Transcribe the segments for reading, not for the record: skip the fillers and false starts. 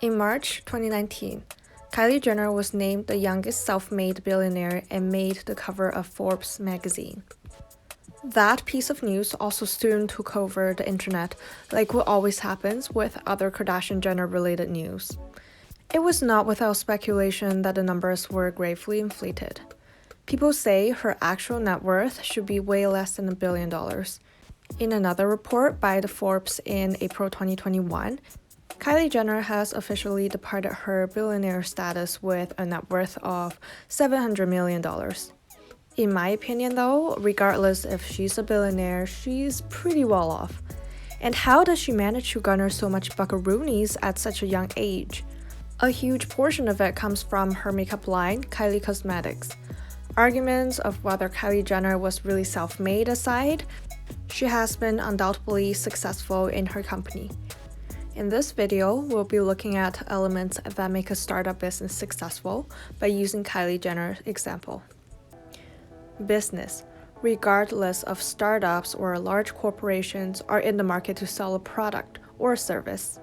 In March 2019, Kylie Jenner was named the youngest self-made billionaire and made the cover of Forbes Magazine. That piece of news also soon took over the internet, like what always happens with other Kardashian-Jenner related news. It was not without speculation that the numbers were gravely inflated. People say her actual net worth should be way less than $1 billion. In another report by the Forbes in April 2021, Kylie Jenner has officially departed her billionaire status with a net worth of $700 million. In my opinion though, regardless if she's a billionaire, she's pretty well off. And how does she manage to garner so much buckaroonies at such a young age? A huge portion of it comes from her makeup line, Kylie Cosmetics. Arguments of whether Kylie Jenner was really self-made aside, she has been undoubtedly successful in her company. In this video, we'll be looking at elements that make a startup business successful by using Kylie Jenner's example. Business, regardless of startups or large corporations, are in the market to sell a product or service.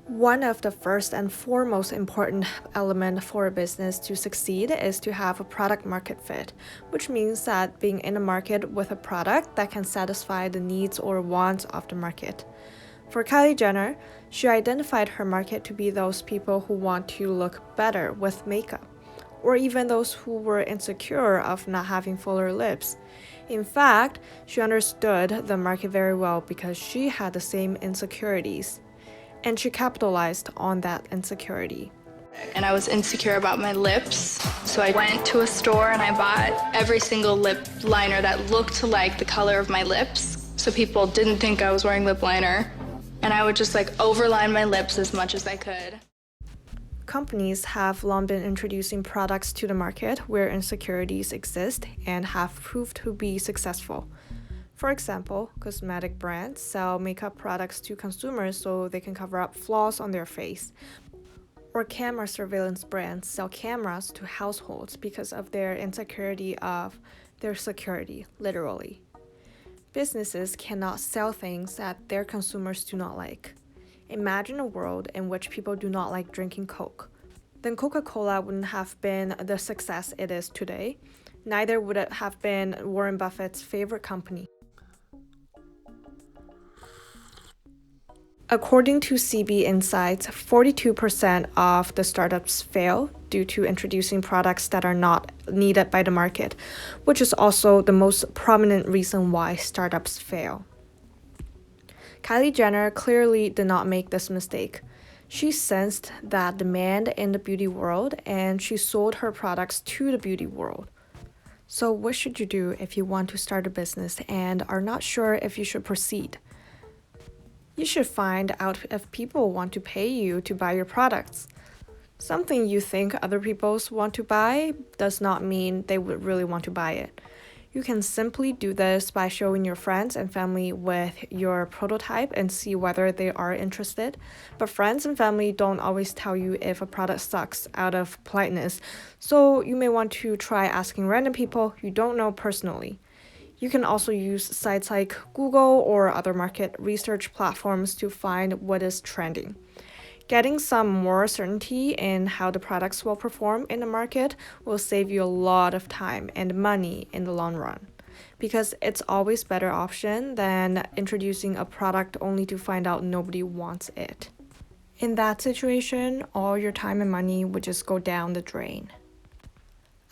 One of the first and foremost important elements for a business to succeed is to have a product market fit, which means that being in a market with a product that can satisfy the needs or wants of the market. For Kylie Jenner, she identified her market to be those people who want to look better with makeup, or even those who were insecure of not having fuller lips. In fact, she understood the market very well because she had the same insecurities, and she capitalized on that insecurity. And I was insecure about my lips, so I went to a store and I bought every single lip liner that looked like the color of my lips, so people didn't think I was wearing lip liner. And I would just overline my lips as much as I could. Companies have long been introducing products to the market where insecurities exist and have proved to be successful. For example, cosmetic brands sell makeup products to consumers so they can cover up flaws on their face. Or camera surveillance brands sell cameras to households because of their insecurity of their security, literally. Businesses cannot sell things that their consumers do not like. Imagine a world in which people do not like drinking Coke. Then Coca-Cola wouldn't have been the success it is today. Neither would it have been Warren Buffett's favorite company. According to CB Insights, 42% of the startups fail due to introducing products that are not needed by the market, which is also the most prominent reason why startups fail. Kylie Jenner clearly did not make this mistake. She sensed that demand in the beauty world and she sold her products to the beauty world. So what should you do if you want to start a business and are not sure if you should proceed? You should find out if people want to pay you to buy your products. Something you think other people want to buy does not mean they would really want to buy it. You can simply do this by showing your friends and family with your prototype and see whether they are interested. But friends and family don't always tell you if a product sucks out of politeness, so you may want to try asking random people you don't know personally. You can also use sites like Google or other market research platforms to find what is trending. Getting some more certainty in how the products will perform in the market will save you a lot of time and money in the long run, because it's always a better option than introducing a product only to find out nobody wants it. In that situation, all your time and money would just go down the drain.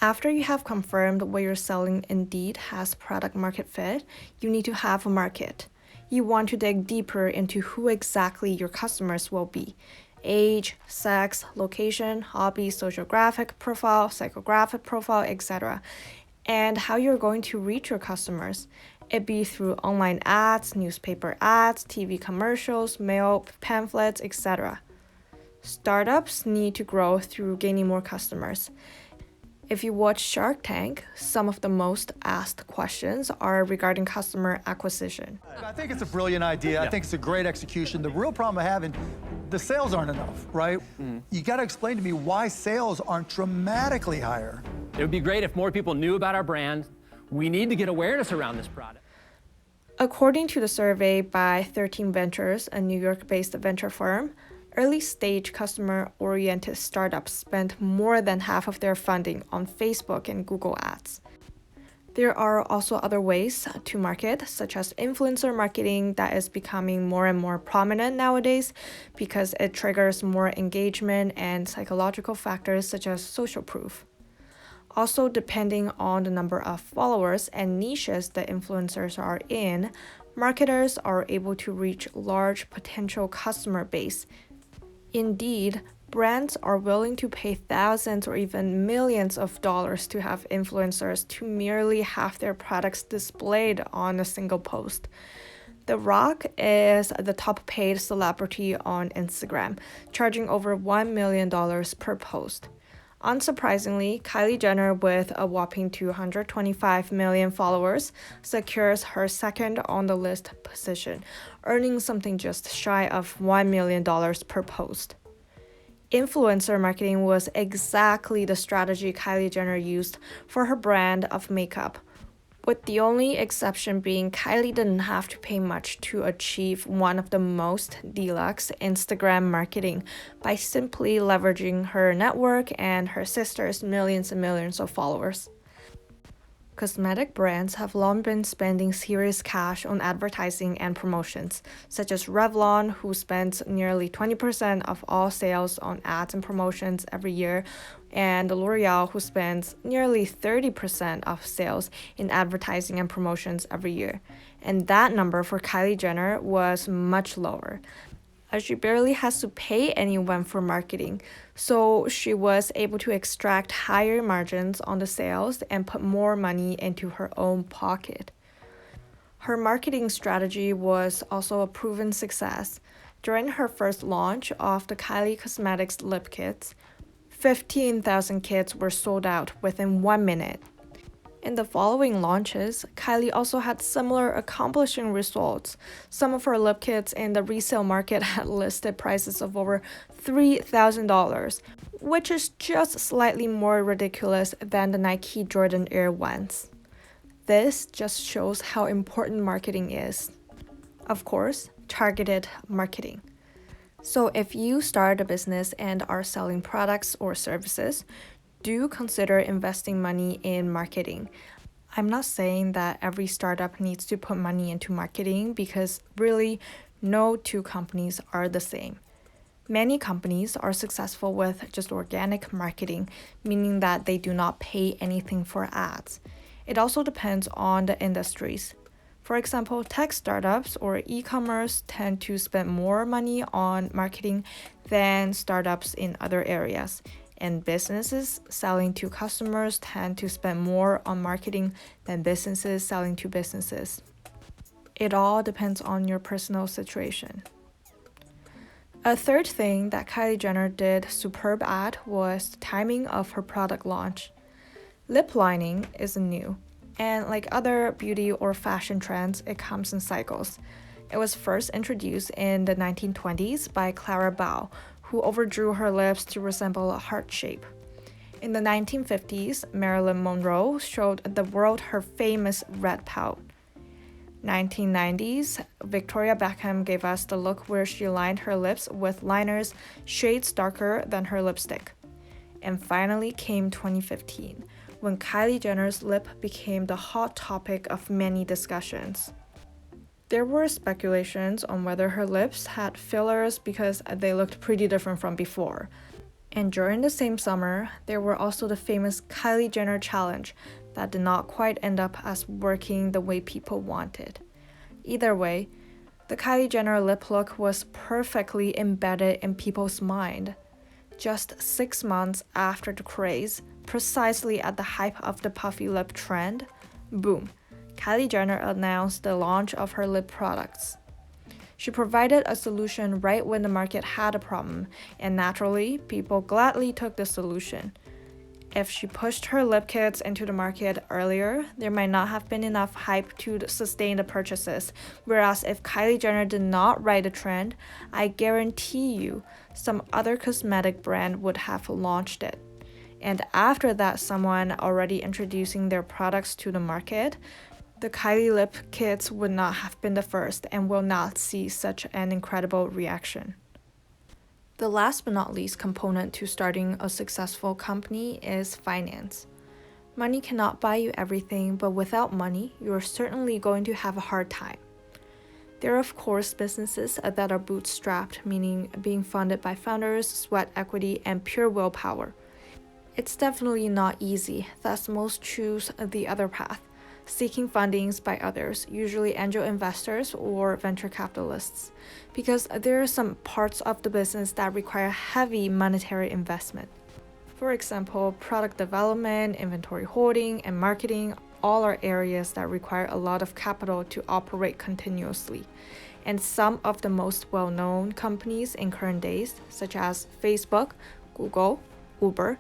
After you have confirmed what you're selling indeed has product market fit, you need to have a market. You want to dig deeper into who exactly your customers will be. Age, sex, location, hobby, sociographic profile, psychographic profile, etc. And how you're going to reach your customers. It be through online ads, newspaper ads, TV commercials, mail, pamphlets, etc. Startups need to grow through gaining more customers. If you watch Shark Tank, some of the most asked questions are regarding customer acquisition. I think it's a brilliant idea. I think it's a great execution. The real problem I have, the sales aren't enough, right? You got to explain to me why sales aren't dramatically higher. It would be great if more people knew about our brand. We need to get awareness around this product. According to the survey by 13 Ventures, a New York-based venture firm, Early-stage customer-oriented startups spend more than half of their funding on Facebook and Google ads. There are also other ways to market, such as influencer marketing, that is becoming more and more prominent nowadays because it triggers more engagement and psychological factors such as social proof. Also, depending on the number of followers and niches the influencers are in, marketers are able to reach large potential customer base. Indeed, brands are willing to pay thousands or even millions of dollars to have influencers to merely have their products displayed on a single post. The Rock is the top paid celebrity on Instagram, charging over $1 million per post. Unsurprisingly, Kylie Jenner, with a whopping 225 million followers, secures her second on the list position, earning something just shy of $1 million per post. Influencer marketing was exactly the strategy Kylie Jenner used for her brand of makeup, with the only exception being Kylie didn't have to pay much to achieve one of the most deluxe Instagram marketing by simply leveraging her network and her sister's millions and millions of followers. Cosmetic brands have long been spending serious cash on advertising and promotions, such as Revlon, who spends nearly 20% of all sales on ads and promotions every year, and L'Oreal, who spends nearly 30% of sales in advertising and promotions every year. And that number for Kylie Jenner was much lower, as she barely has to pay anyone for marketing, so she was able to extract higher margins on the sales and put more money into her own pocket. Her marketing strategy was also a proven success. During her first launch of the Kylie Cosmetics lip kits, 15,000 kits were sold out within 1 minute. In the following launches, Kylie also had similar accomplishing results. Some of her lip kits in the resale market had listed prices of over $3,000, which is just slightly more ridiculous than the Nike Jordan Air ones. This just shows how important marketing is. Of course, targeted marketing. So if you start a business and are selling products or services, do consider investing money in marketing. I'm not saying that every startup needs to put money into marketing because really no two companies are the same. Many companies are successful with just organic marketing, meaning that they do not pay anything for ads. It also depends on the industries. For example, tech startups or e-commerce tend to spend more money on marketing than startups in other areas. And businesses selling to customers tend to spend more on marketing than businesses selling to businesses. It all depends on your personal situation. A third thing that Kylie Jenner did superb at was the timing of her product launch. Lip lining isn't new, and like other beauty or fashion trends, it comes in cycles. It was first introduced in the 1920s by Clara Bow, who overdrew her lips to resemble a heart shape. In the 1950s, Marilyn Monroe showed the world her famous red pout. 1990s, Victoria Beckham gave us the look where she lined her lips with liners shades darker than her lipstick. And finally came 2015, when Kylie Jenner's lip became the hot topic of many discussions. There were speculations on whether her lips had fillers because they looked pretty different from before. And during the same summer, there were also the famous Kylie Jenner challenge that did not quite end up as working the way people wanted. Either way, the Kylie Jenner lip look was perfectly embedded in people's mind. Just 6 months after the craze, precisely at the height of the puffy lip trend, boom, Kylie Jenner announced the launch of her lip products. She provided a solution right when the market had a problem, and naturally, people gladly took the solution. If she pushed her lip kits into the market earlier, there might not have been enough hype to sustain the purchases, whereas if Kylie Jenner did not ride the trend, I guarantee you some other cosmetic brand would have launched it. And after that, someone already introducing their products to the market, the Kylie lip kits would not have been the first and will not see such an incredible reaction. The last but not least component to starting a successful company is finance. Money cannot buy you everything, but without money, you're certainly going to have a hard time. There are, of course, businesses that are bootstrapped, meaning being funded by founders, sweat equity, and pure willpower. It's definitely not easy, thus most choose the other path, seeking fundings by others, usually angel investors or venture capitalists, because there are some parts of the business that require heavy monetary investment. For example, product development, inventory holding, and marketing all are areas that require a lot of capital to operate continuously. And some of the most well-known companies in current days, such as Facebook, Google, Uber,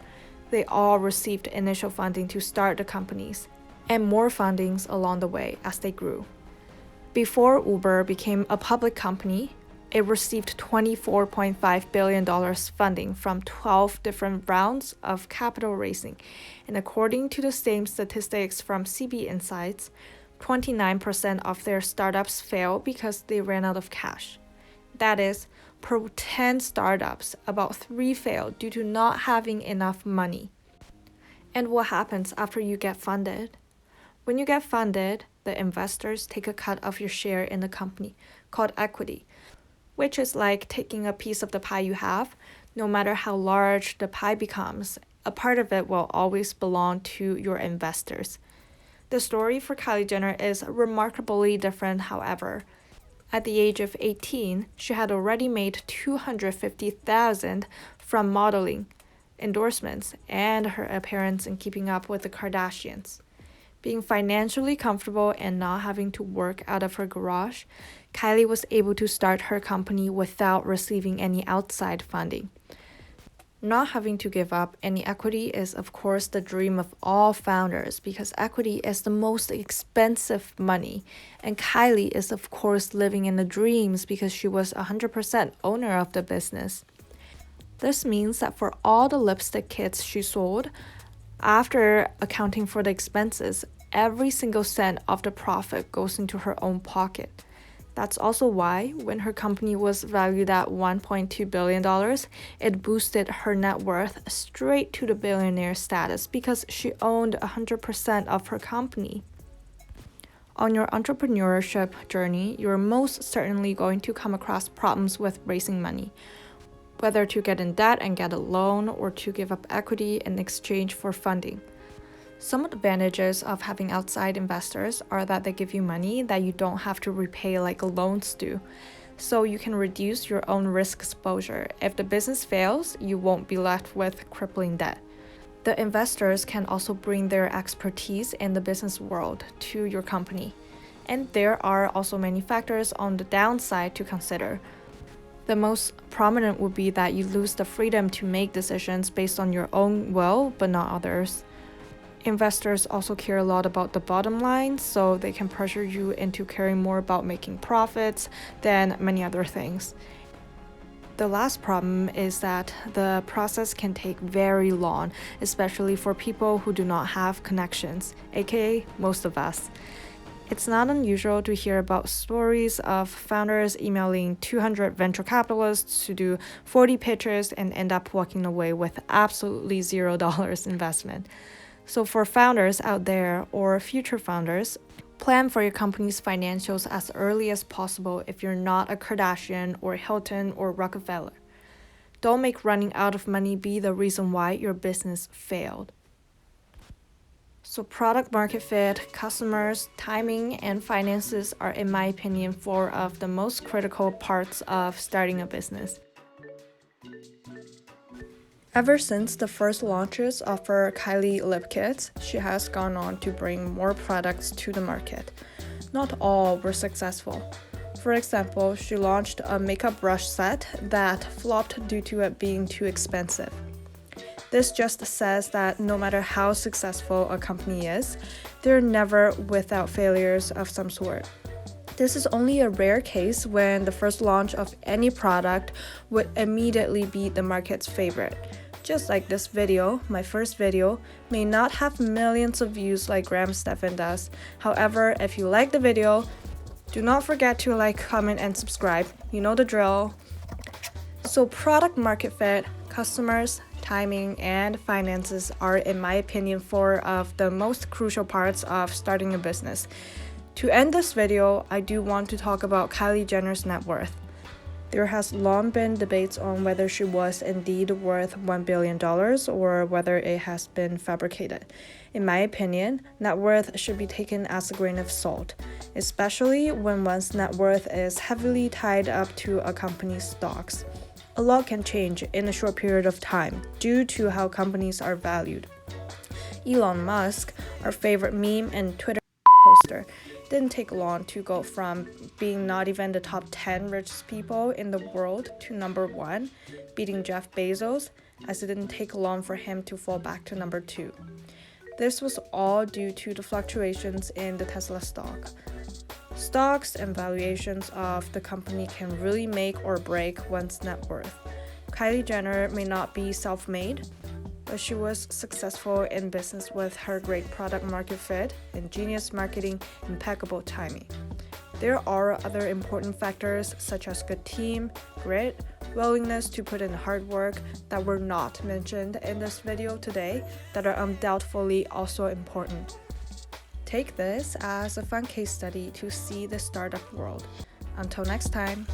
they all received initial funding to start the companies, and more fundings along the way as they grew. Before Uber became a public company, it received $24.5 billion funding from 12 different rounds of capital raising. And according to the same statistics from CB Insights, 29% of their startups fail because they ran out of cash. That is, per 10 startups, about 3 fail due to not having enough money. And what happens after you get funded? When you get funded, the investors take a cut of your share in the company, called equity, which is like taking a piece of the pie you have. No matter how large the pie becomes, a part of it will always belong to your investors. The story for Kylie Jenner is remarkably different, however. At the age of 18, she had already made $250,000 from modeling, endorsements, and her appearance in Keeping Up with the Kardashians. Being financially comfortable and not having to work out of her garage, Kylie was able to start her company without receiving any outside funding. Not having to give up any equity is, of course, the dream of all founders because equity is the most expensive money. And Kylie is, of course, living in the dreams because she was 100% owner of the business. This means that for all the lipstick kits she sold, after accounting for the expenses, every single cent of the profit goes into her own pocket. That's also why, when her company was valued at $1.2 billion, it boosted her net worth straight to the billionaire status because she owned 100% of her company. On your entrepreneurship journey, you're most certainly going to come across problems with raising money, whether to get in debt and get a loan or to give up equity in exchange for funding. Some advantages of having outside investors are that they give you money that you don't have to repay like loans do, so you can reduce your own risk exposure. If the business fails, you won't be left with crippling debt. The investors can also bring their expertise in the business world to your company, and there are also many factors on the downside to consider. The most prominent would be that you lose the freedom to make decisions based on your own will, but not others. Investors also care a lot about the bottom line, so they can pressure you into caring more about making profits than many other things. The last problem is that the process can take very long, especially for people who do not have connections, aka most of us. It's not unusual to hear about stories of founders emailing 200 venture capitalists to do 40 pitches and end up walking away with absolutely $0 investment. So for founders out there or future founders, plan for your company's financials as early as possible if you're not a Kardashian or Hilton or Rockefeller. Don't make running out of money be the reason why your business failed. So product market fit, customers, timing, and finances are, in my opinion, 4 of the most critical parts of starting a business. Ever since the first launches of her Kylie lip kits, she has gone on to bring more products to the market. Not all were successful. For example, she launched a makeup brush set that flopped due to it being too expensive. This just says that no matter how successful a company is, they're never without failures of some sort. This is only a rare case when the first launch of any product would immediately be the market's favorite. Just like this video, my first video, may not have millions of views like Graham Stephan does. However, if you like the video, do not forget to like, comment, and subscribe. You know the drill. So product market fit, customers, timing, and finances are, in my opinion, four of the most crucial parts of starting a business. To end this video, I do want to talk about Kylie Jenner's net worth. There has long been debates on whether she was indeed worth $1 billion or whether it has been fabricated. In my opinion, net worth should be taken as a grain of salt, especially when one's net worth is heavily tied up to a company's stocks. A lot can change in a short period of time due to how companies are valued. Elon Musk, our favorite meme and Twitter poster, didn't take long to go from being not even the top 10 richest people in the world to number 1, beating Jeff Bezos, as it didn't take long for him to fall back to number 2. This was all due to the fluctuations in the Tesla stock. Stocks and valuations of the company can really make or break one's net worth. Kylie Jenner may not be self-made, but she was successful in business with her great product market fit, ingenious marketing, impeccable timing. There are other important factors such as good team, grit, willingness to put in hard work that were not mentioned in this video today that are undoubtedly also important. Take this as a fun case study to see the startup world. Until next time.